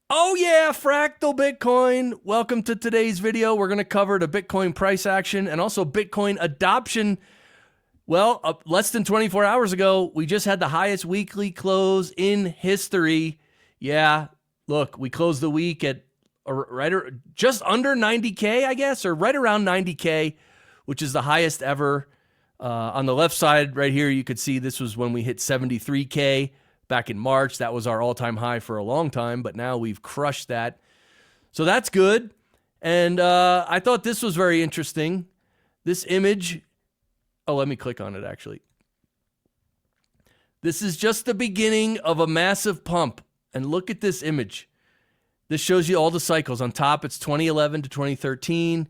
Oh yeah, fractal Bitcoin. Welcome to today's video. We're going to cover the Bitcoin price action and also Bitcoin adoption. Well, less than 24 hours ago, we just had the highest weekly close in history. Yeah, look, we closed the week at just under 90K, I guess, or right around 90K, which is the highest ever. On the left side right here, you could see this was when we hit 73K. Back in March. That was our all-time high for a long time, but now we've crushed that. So that's good. And I thought this was very interesting. This image, let me click on it actually. This is just the beginning of a massive pump. And look at this image. This shows you all the cycles. On top, it's 2011 to 2013.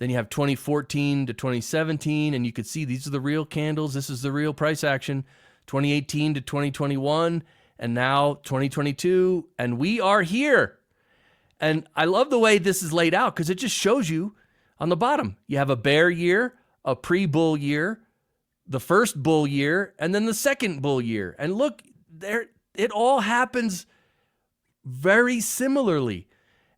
Then you have 2014 to 2017. And you can see these are the real candles. This is the real price action. 2018 to 2021, and now 2022, and we are here. And I love the way this is laid out because it just shows you on the bottom. You have a bear year, a pre-bull year, the first bull year, and then the second bull year. And look, there it all happens very similarly.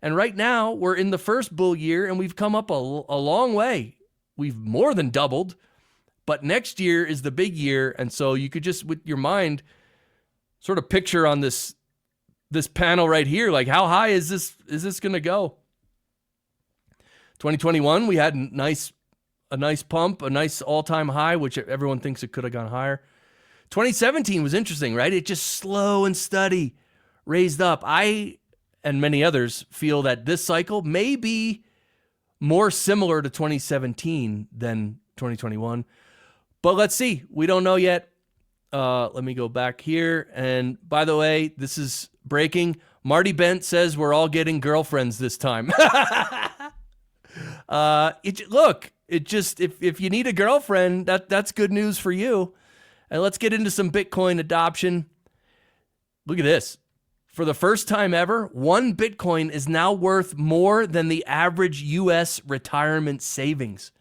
And right now, we're in the first bull year, and we've come up a long way. We've more than doubled. But next year is the big year, and so you could just, with your mind, sort of picture on this panel right here, like how high is this going to go? 2021, we had a nice pump, a nice all-time high, which everyone thinks it could have gone higher. 2017 was interesting, right? It just slow and steady raised up. I and many others feel that this cycle may be more similar to 2017 than 2021. But let's see. We don't know yet. Let me go back here. And by the way, this is breaking. Marty Bent says we're all getting girlfriends this time. If you need a girlfriend, that's good news for you. And let's get into some Bitcoin adoption. Look at this. For the first time ever, one Bitcoin is now worth more than the average U.S. retirement savings.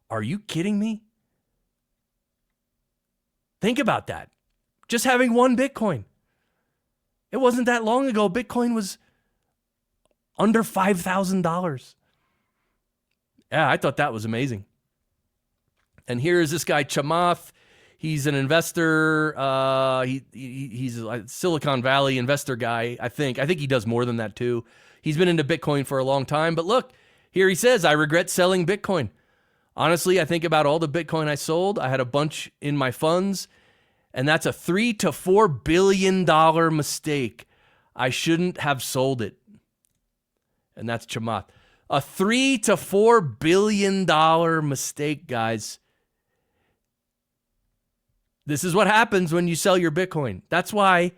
Are you kidding me? Think about that. Just having one Bitcoin. It wasn't that long ago. Bitcoin was under $5,000. Yeah, I thought that was amazing. And here is this guy, Chamath. He's an investor. He's a Silicon Valley investor guy, I think. I think he does more than that, too. He's been into Bitcoin for a long time. But look, here he says, I regret selling Bitcoin. Honestly, I think about all the Bitcoin I sold. I had a bunch in my funds, and that's a $3 to $4 billion mistake. I shouldn't have sold it. And that's Chamath. A $3 to $4 billion mistake, guys. This is what happens when you sell your Bitcoin. That's why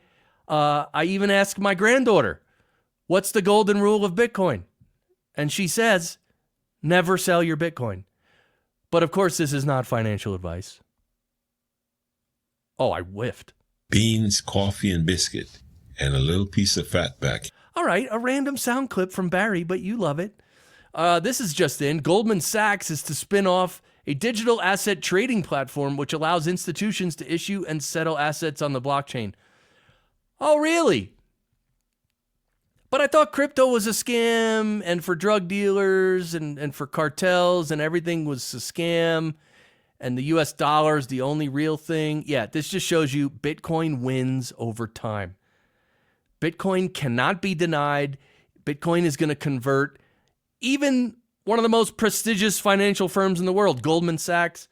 I even asked my granddaughter, what's the golden rule of Bitcoin? And she says, never sell your Bitcoin. But of course, this is not financial advice. Oh, I whiffed. Beans, coffee, and biscuit, and a little piece of fatback. All right, a random sound clip from Barry, but you love it. This is just in. Goldman Sachs is to spin off a digital asset trading platform which allows institutions to issue and settle assets on the blockchain. Oh, really? But I thought crypto was a scam, and for drug dealers and for cartels, and everything was a scam, and the US dollar is the only real thing. Yeah, this just shows you Bitcoin wins over time. Bitcoin cannot be denied. Bitcoin is going to convert even one of the most prestigious financial firms in the world, Goldman Sachs.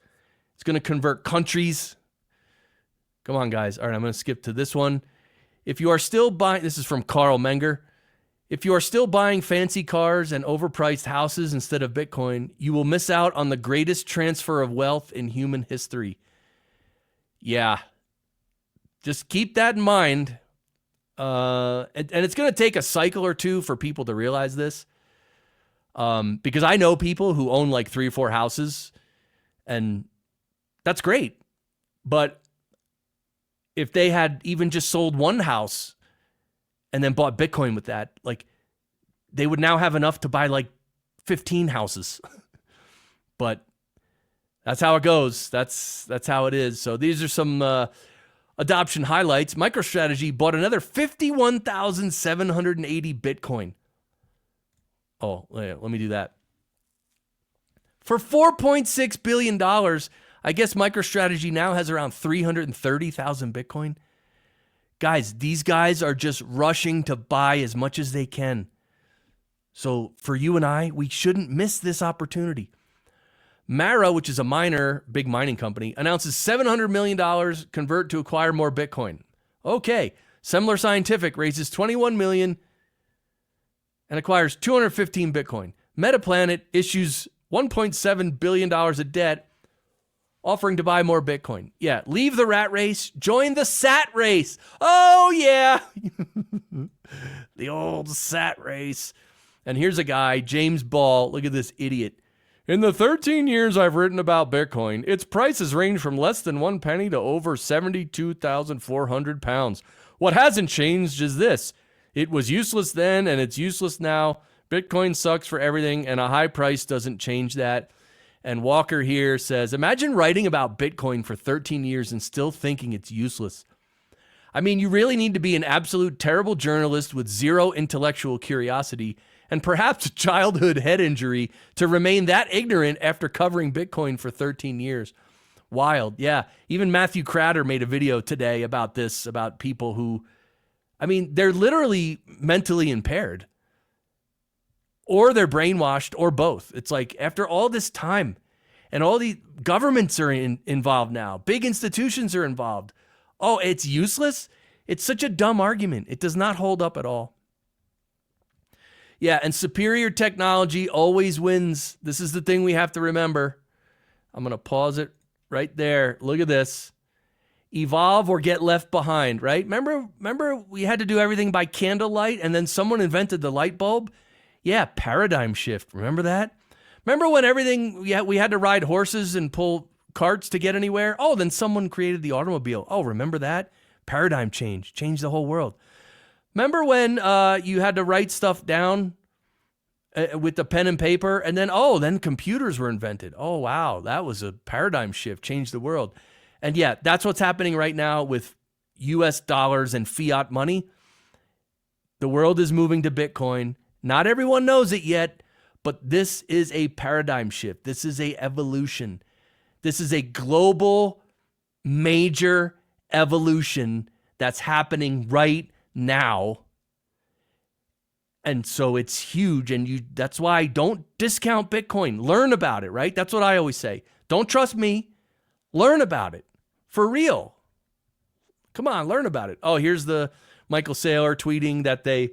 It's going to convert countries. Come on, guys. All right, I'm going to skip to this one. If you are still buying, this is from Carl Menger. If you are still buying fancy cars and overpriced houses instead of Bitcoin, you will miss out on the greatest transfer of wealth in human history. Yeah. Just keep that in mind. And it's going to take a cycle or two for people to realize this. Because I know people who own like 3 or 4 houses, and that's great. But if they had even just sold one house and then bought Bitcoin with that, like, they would now have enough to buy like 15 houses. But that's how it goes. That's how it is. So these are some adoption highlights, MicroStrategy bought another 51,780 Bitcoin. Oh, let me do that. For $4.6 billion, I guess MicroStrategy now has around 330,000 Bitcoin. Guys, these guys are just rushing to buy as much as they can. So for you and I, we shouldn't miss this opportunity. Mara, which is a miner, big mining company, announces $700 million convert to acquire more Bitcoin. Okay. Semler Scientific raises $21 million and acquires 215 Bitcoin. Metaplanet issues $1.7 billion of debt, offering to buy more Bitcoin. Yeah, leave the rat race, join the sat race. Oh, yeah. The old sat race. And here's a guy, James Ball. Look at this idiot. In the 13 years I've written about Bitcoin, its prices range from less than 1 penny to over 72,400 pounds. What hasn't changed is this. It was useless then and it's useless now. Bitcoin sucks for everything and a high price doesn't change that. And Walker here says, imagine writing about Bitcoin for 13 years and still thinking it's useless. I mean, you really need to be an absolute terrible journalist with zero intellectual curiosity and perhaps a childhood head injury to remain that ignorant after covering Bitcoin for 13 years. Wild. Yeah. Even Matthew Cratter made a video today about this, about people who, I mean, they're literally mentally impaired or they're brainwashed or both. It's like after all this time and all the governments are involved now, big institutions are involved. Oh, it's useless. It's such a dumb argument. It does not hold up at all. Yeah, and superior technology always wins. This is the thing we have to remember. I'm going to pause it right there. Look at this. Evolve or get left behind, right? Remember we had to do everything by candlelight and then someone invented the light bulb? Yeah, paradigm shift. Remember that? Remember when everything, we had to ride horses and pull carts to get anywhere? Oh, then someone created the automobile. Oh, remember that? Paradigm change. Changed the whole world. Remember when you had to write stuff down with the pen and paper and then computers were invented. Oh, wow. That was a paradigm shift, changed the world. And yeah, that's what's happening right now with US dollars and fiat money. The world is moving to Bitcoin. Not everyone knows it yet, but this is a paradigm shift. This is a evolution. This is a global major evolution that's happening right now. And so it's huge. And that's why don't discount Bitcoin. Learn about it, right? That's what I always say. Don't trust me. Learn about it. For real. Come on, learn about it. Oh, here's the Michael Saylor tweeting that they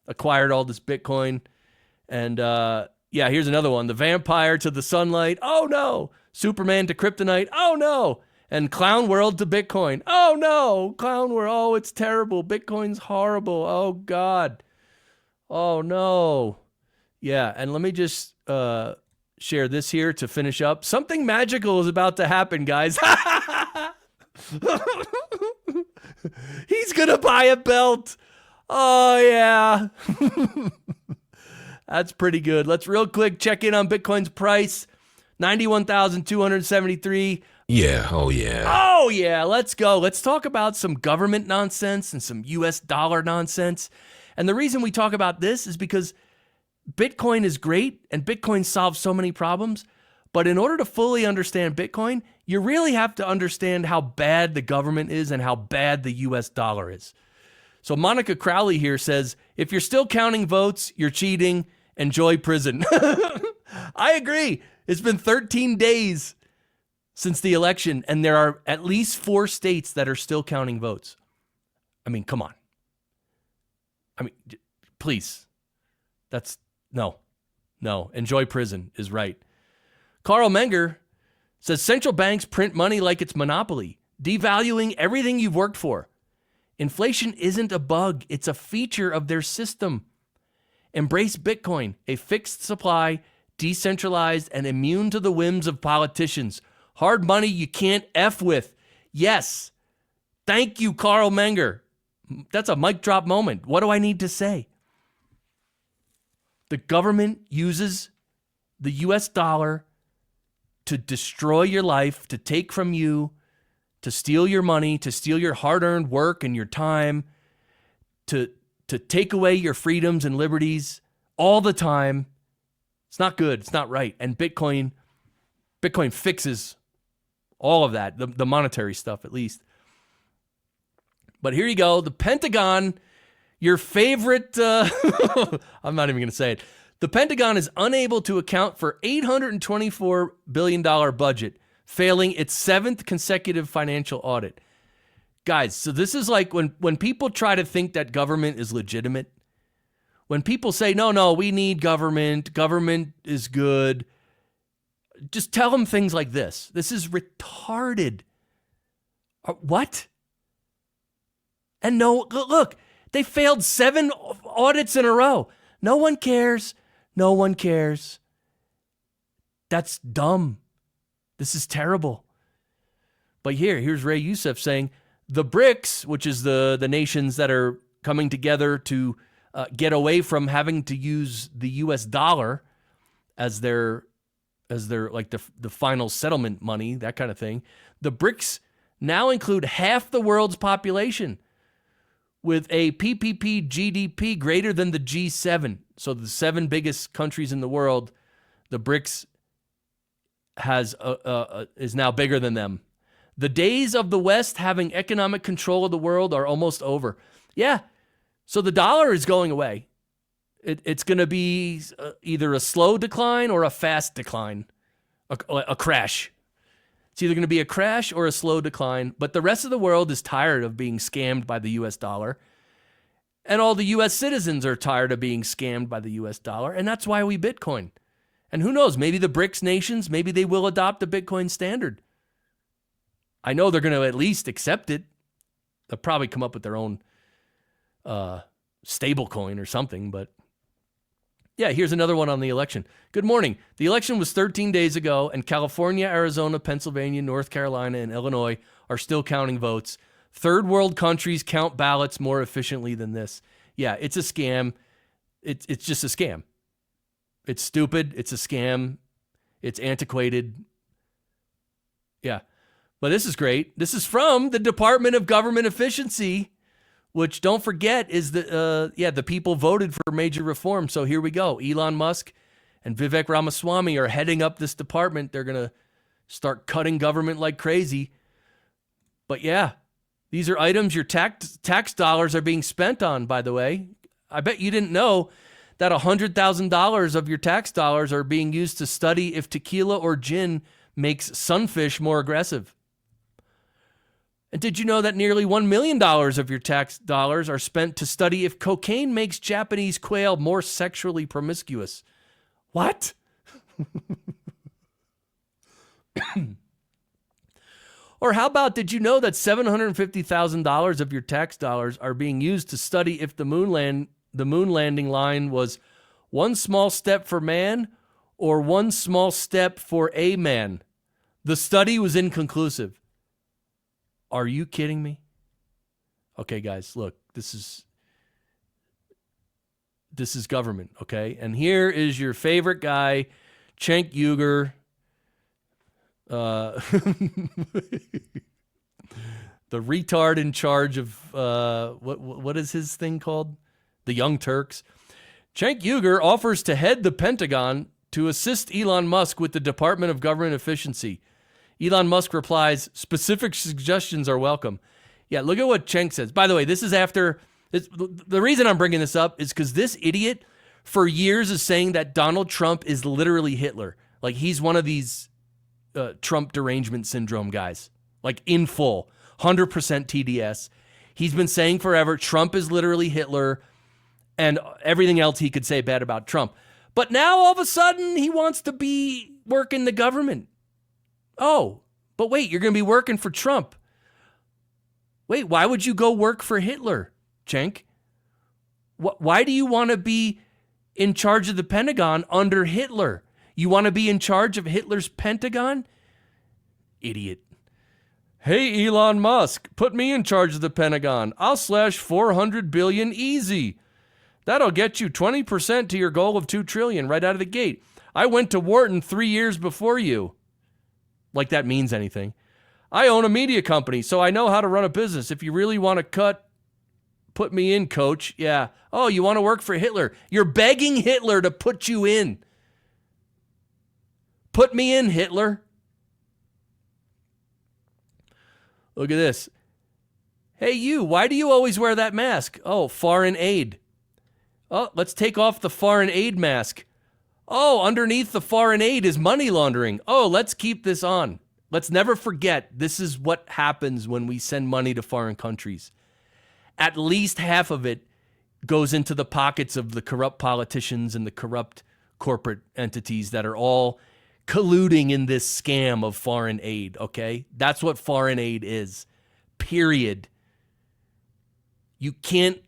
acquired all this Bitcoin. And here's another one. The vampire to the sunlight. Oh, no. Superman to kryptonite. Oh, no. And Clown World to Bitcoin. Oh, no. Clown World. Oh, it's terrible. Bitcoin's horrible. Oh, God. Oh, no. Yeah, and let me just share this here to finish up. Something magical is about to happen, guys. He's going to buy a belt. Oh, yeah. That's pretty good. Let's real quick check in on Bitcoin's price. 91,273. Yeah. Oh, yeah. Oh, yeah. Let's go. Let's talk about some government nonsense and some US dollar nonsense. And the reason we talk about this is because Bitcoin is great and Bitcoin solves so many problems. But in order to fully understand Bitcoin, you really have to understand how bad the government is and how bad the US dollar is. So Monica Crowley here says, if you're still counting votes, you're cheating. Enjoy prison. I agree. It's been 13 days since the election, and there are at least 4 states that are still counting votes. I mean, come on. I mean, please. No. Enjoy prison is right. Carl Menger says central banks print money like it's monopoly, devaluing everything you've worked for. Inflation isn't a bug. It's a feature of their system. Embrace Bitcoin, a fixed supply, decentralized, and immune to the whims of politicians. Hard money you can't F with. Yes. Thank you, Carl Menger. That's a mic drop moment. What do I need to say? The government uses the US dollar to destroy your life, to take from you, to steal your money, to steal your hard-earned work and your time, to take away your freedoms and liberties all the time. It's not good. It's not right. And Bitcoin fixes all of that, the monetary stuff at least. But here you go. The Pentagon, your favorite, I'm not even going to say it. The Pentagon is unable to account for $824 billion budget, failing its 7th consecutive financial audit. Guys, so this is like when people try to think that government is legitimate. When people say, no, we need government is good, just tell them things like this. This is retarded. What? And no, look, they failed 7 audits in a row. No one cares. No one cares. That's dumb. This is terrible. But here's Ray Youssef saying, the BRICS, which is the nations that are coming together to get away from having to use the U.S. dollar as their like the final settlement money, that kind of thing. The BRICS now include half the world's population, with a PPP GDP greater than the G7. So the 7 biggest countries in the world, the BRICS is now bigger than them. The days of the West having economic control of the world are almost over. Yeah, so the dollar is going away. It's going to be either a slow decline or a fast decline, a crash. It's either going to be a crash or a slow decline, but the rest of the world is tired of being scammed by the U.S. dollar, and all the U.S. citizens are tired of being scammed by the U.S. dollar, and that's why we Bitcoin. And who knows, maybe the BRICS nations, maybe they will adopt the Bitcoin standard. I know they're going to at least accept it. They'll probably come up with their own stable coin or something, but yeah, here's another one on the election. Good morning. The election was 13 days ago, and California, Arizona, Pennsylvania, North Carolina, and Illinois are still counting votes. Third world countries count ballots more efficiently than this. Yeah, it's a scam. It's just a scam. It's stupid. It's a scam. It's antiquated. Yeah. But this is great. This is from the Department of Government Efficiency, which, don't forget, is the people voted for major reform. So here we go. Elon Musk and Vivek Ramaswamy are heading up this department. They're going to start cutting government like crazy. But yeah, these are items your tax dollars are being spent on, by the way. I bet you didn't know that $100,000 of your tax dollars are being used to study if tequila or gin makes sunfish more aggressive. And did you know that nearly $1 million of your tax dollars are spent to study if cocaine makes Japanese quail more sexually promiscuous? What? Or how about, did you know that $750,000 of your tax dollars are being used to study if the moon landing line was one small step for man or one small step for a man? The study was inconclusive. Are you kidding me? Okay, guys, look, this is government, okay? And here is your favorite guy, Cenk Uygur. The retard in charge of what is his thing called? The Young Turks. Cenk Uygur offers to head the Pentagon to assist Elon Musk with the Department of Government Efficiency. Elon Musk replies, specific suggestions are welcome. Yeah, look at what Cenk says. By the way, this is after, the reason I'm bringing this up is because this idiot for years is saying that Donald Trump is literally Hitler. Like he's one of these Trump derangement syndrome guys, like in full, 100% TDS. He's been saying forever, Trump is literally Hitler and everything else he could say bad about Trump. But now all of a sudden he wants to be working the government. Oh, but wait, you're going to be working for Trump. Wait, why would you go work for Hitler, Cenk? Why do you want to be in charge of the Pentagon under Hitler? You want to be in charge of Hitler's Pentagon? Idiot. Hey, Elon Musk, put me in charge of the Pentagon. I'll slash $400 billion easy. That'll get you 20% to your goal of $2 trillion right out of the gate. I went to Wharton 3 years before you. Like that means anything. I own a media company, so I know how to run a business. If you really want to cut, put me in, coach. Yeah. Oh, you want to work for Hitler? You're begging Hitler to put you in. Put me in, Hitler. Look at this. Hey, you, why do you always wear that mask? Oh, foreign aid. Oh, let's take off the foreign aid mask. Oh, underneath the foreign aid is money laundering. Oh, let's keep this on. Let's never forget, this is what happens when we send money to foreign countries. At least half of it goes into the pockets of the corrupt politicians and the corrupt corporate entities that are all colluding in this scam of foreign aid, okay? That's what foreign aid is, period. You can't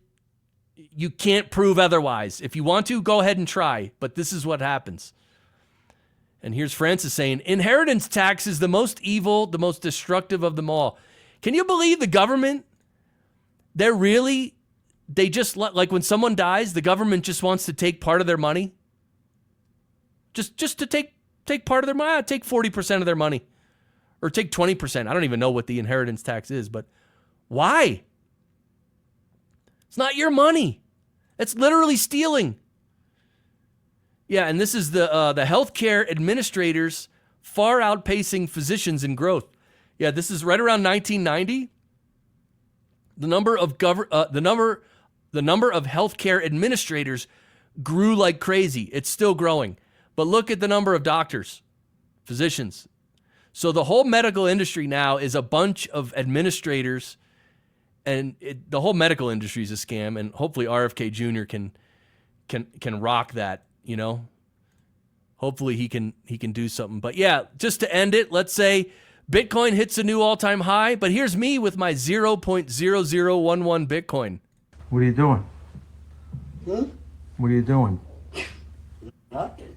prove otherwise. If you want to, go ahead and try, but this is what happens. And here's Francis saying, inheritance tax is the most evil, the most destructive of them all. Can you believe the government? They just, like when someone dies, the government just wants to take part of their money. Just to take part of their money, take 40% of their money. Or take 20%. I don't even know what the inheritance tax is, but why? It's not your money. It's literally stealing. Yeah, and this is the healthcare administrators far outpacing physicians in growth. Yeah, this is right around 1990. The number of healthcare administrators grew like crazy. It's still growing. But look at the number of doctors, physicians. So the whole medical industry now is a bunch of administrators, and the whole medical industry is a scam. And hopefully RFK Jr. can rock that. You know, hopefully he can do something. But yeah, just to end it, let's say Bitcoin hits a new all-time high. But here's me with my 0.0011 Bitcoin. What are you doing? What are you doing? Nothing.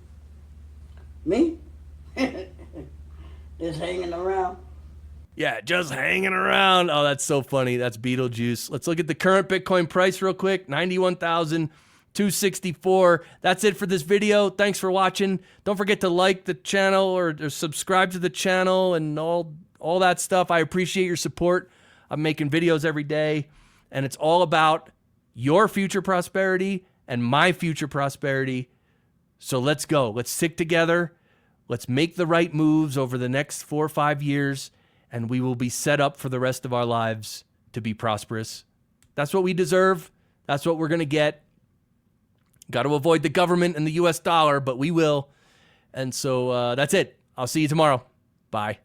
Me? Just hanging around. Yeah, just hanging around. Oh, that's so funny. That's Beetlejuice. Let's look at the current Bitcoin price real quick. 91,264. That's it for this video. Thanks for watching. Don't forget to like the channel or subscribe to the channel and all that stuff. I appreciate your support. I'm making videos every day, and it's all about your future prosperity and my future prosperity. So let's go. Let's stick together. Let's make the right moves over the next 4 or 5 years, and we will be set up for the rest of our lives to be prosperous. That's what we deserve. That's what we're going to get. Got to avoid the government and the US dollar, but we will. And so that's it. I'll see you tomorrow. Bye.